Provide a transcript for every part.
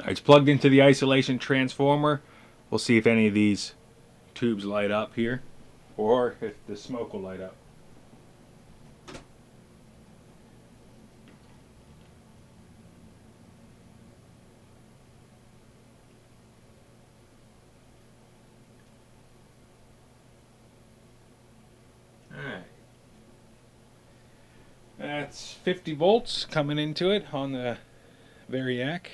It's plugged into the isolation transformer. We'll see if any of these tubes light up here, or if the smoke will light up. Alright. That's 50 volts coming into it on the Variac.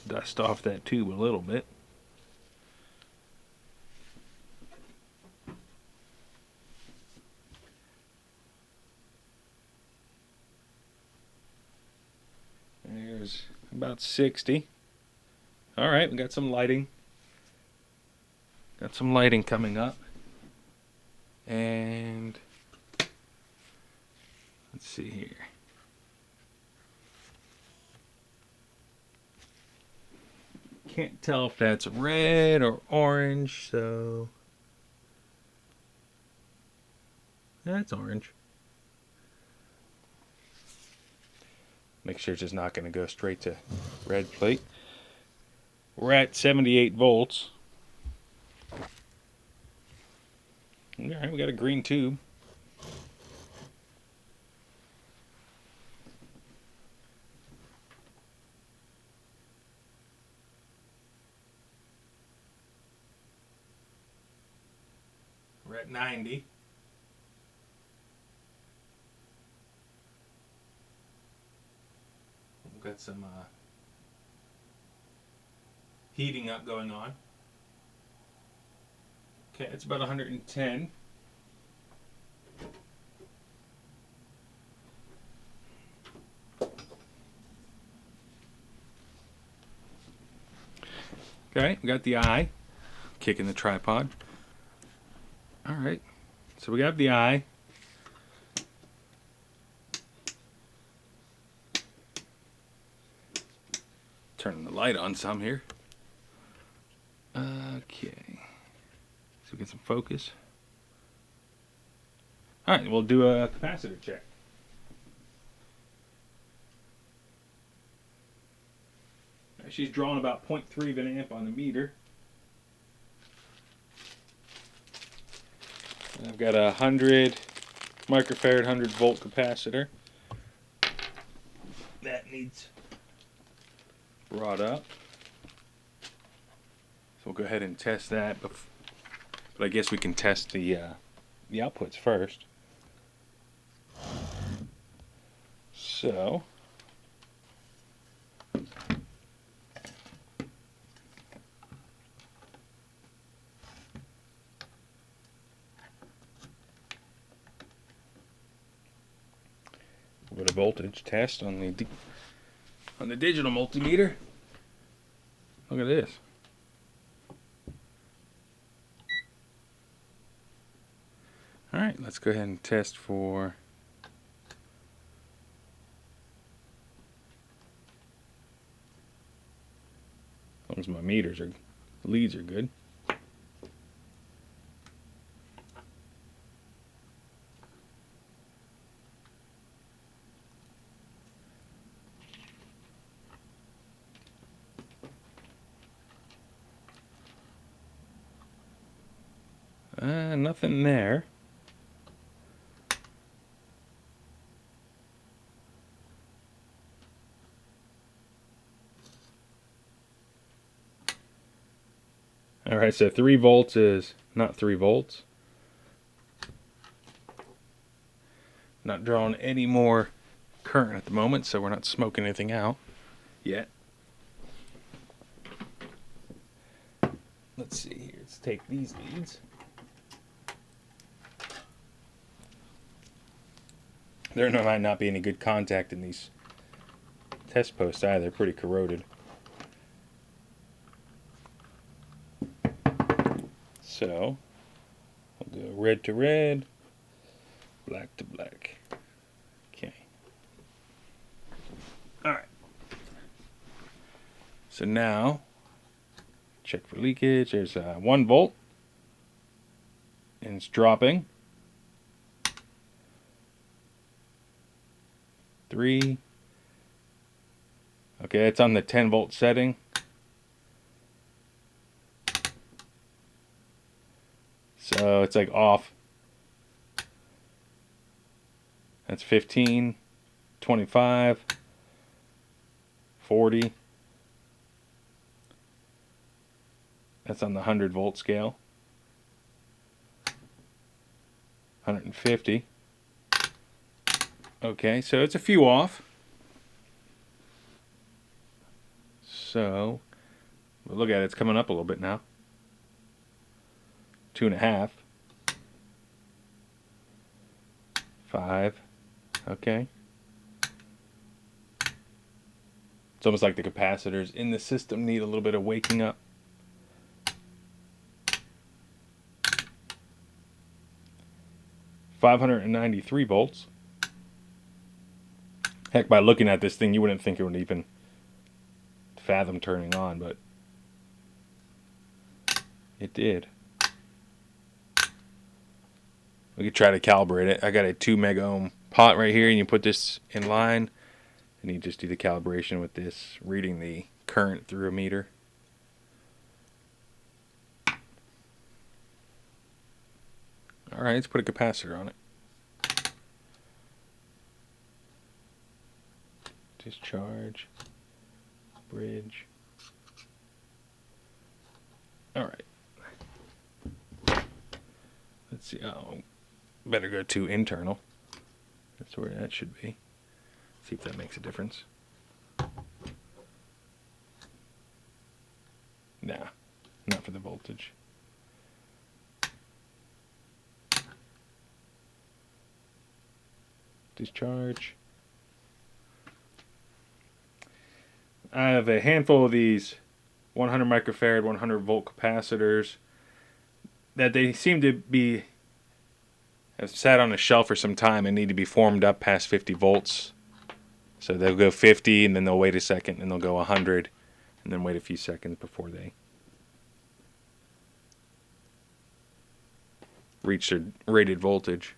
Dust off that tube a little bit. There's about 60. All right, we got some lighting. Got some lighting coming up. And let's see here. Can't tell if that's red or orange, so that's orange. Make sure it's just not going to go straight to red plate. We're at 78 volts. All right, we got a green tube. We're at 90. We've got some heating up going on. Okay, it's about 110. Okay, we got the eye. Kicking the tripod. Alright, so we got the eye. Turning the light on some here. Okay. So we get some focus. Alright, we'll do a capacitor check. She's drawing about 0.3 of an amp on the meter. And I've got a 100 microfarad 100 volt capacitor. That needs brought up. So we'll go ahead and test that. But I guess we can test the outputs first. So with a voltage test on the digital multimeter. Look at this. All right, let's go ahead and test for as long as my leads are good. Nothing there. Alright, so 3 volts is not 3 volts. Not drawing any more current at the moment, so we're not smoking anything out yet. Let's see here. Let's take these leads. There might not be any good contact in these test posts either. They're pretty corroded. So, we'll go red to red, black to black. Okay. Alright. So now, check for leakage. There's 1 volt. And it's dropping. 3. Okay, it's on the 10 volt setting. So it's like off. That's 15, 25, 40. That's on the 100 volt scale. 150. Okay, so it's a few off. So, look at it, it's coming up a little bit now. 2.5. 5. Okay. It's almost like the capacitors in the system need a little bit of waking up. 593 volts. Heck, by looking at this thing, you wouldn't think it would even fathom turning on, but it did. We could try to calibrate it. I got a 2 mega ohm pot right here, and you put this in line, and you just do the calibration with this, reading the current through a meter. All right, let's put a capacitor on it. Discharge, bridge. All right. Let's see. Oh, better go to internal. That's where that should be. See if that makes a difference. Nah, not for the voltage. Discharge. I have a handful of these 100 microfarad, 100 volt capacitors that they seem to be have sat on a shelf for some time and need to be formed up past 50 volts. So they'll go 50 and then they'll wait a second and they'll go 100 and then wait a few seconds before they reach their rated voltage.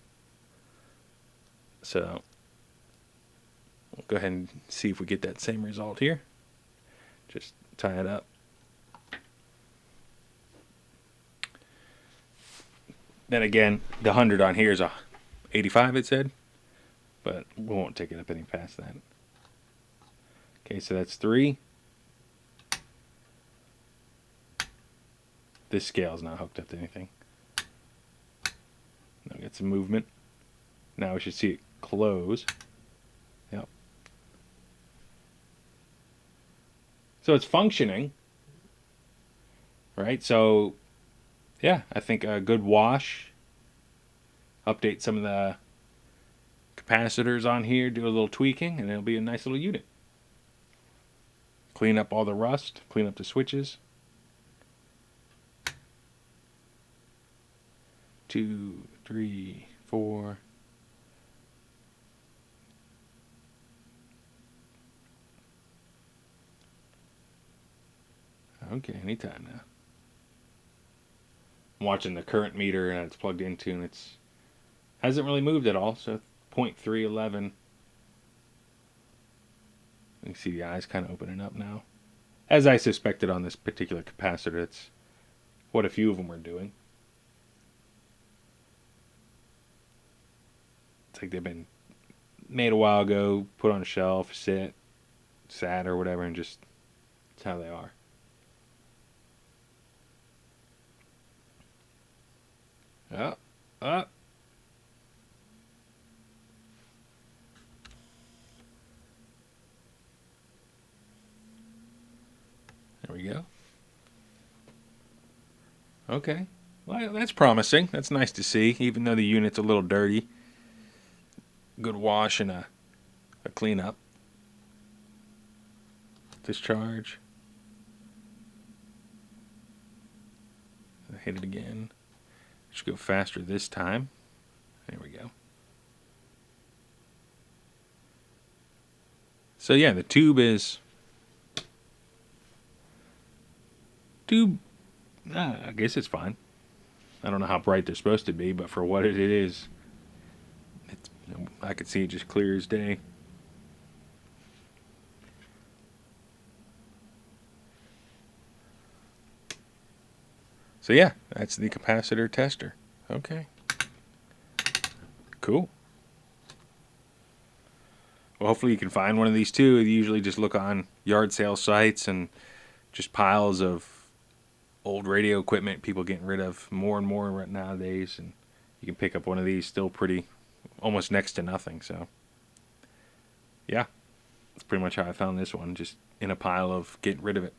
So we'll go ahead and see if we get that same result here. Just tie it up. Then again, the 100 on here is a 85, it said, but we won't take it up any past that. Okay, so that's 3. This scale is not hooked up to anything. Now get some movement. Now we should see it close. Yep. So it's functioning, right? So, yeah, I think a good wash. Update some of the capacitors on here, do a little tweaking, and it'll be a nice little unit. Clean up all the rust, clean up the switches. 2, 3, 4. Okay, anytime now. I'm watching the current meter and it's plugged into, and it's hasn't really moved at all. So 0.311. You can see the eyes kind of opening up now. As I suspected on this particular capacitor, it's what a few of them are doing. It's like they've been made a while ago, put on a shelf, sat or whatever, and just that's how they are. Up, up. There we go. Okay. Well, that's promising. That's nice to see, even though the unit's a little dirty. Good wash and a cleanup. Discharge. Hit it again. Should go faster this time. There we go. So yeah, the tube I guess it's fine. I don't know how bright they're supposed to be, but for what it is, it's, I could see it just clear as day. So yeah, that's the capacitor tester. Okay, cool. Well, hopefully you can find one of these too. You usually just look on yard sale sites and just piles of old radio equipment people getting rid of more and more nowadays, and you can pick up one of these still pretty, almost next to nothing. So yeah, that's pretty much how I found this one, just in a pile of getting rid of it.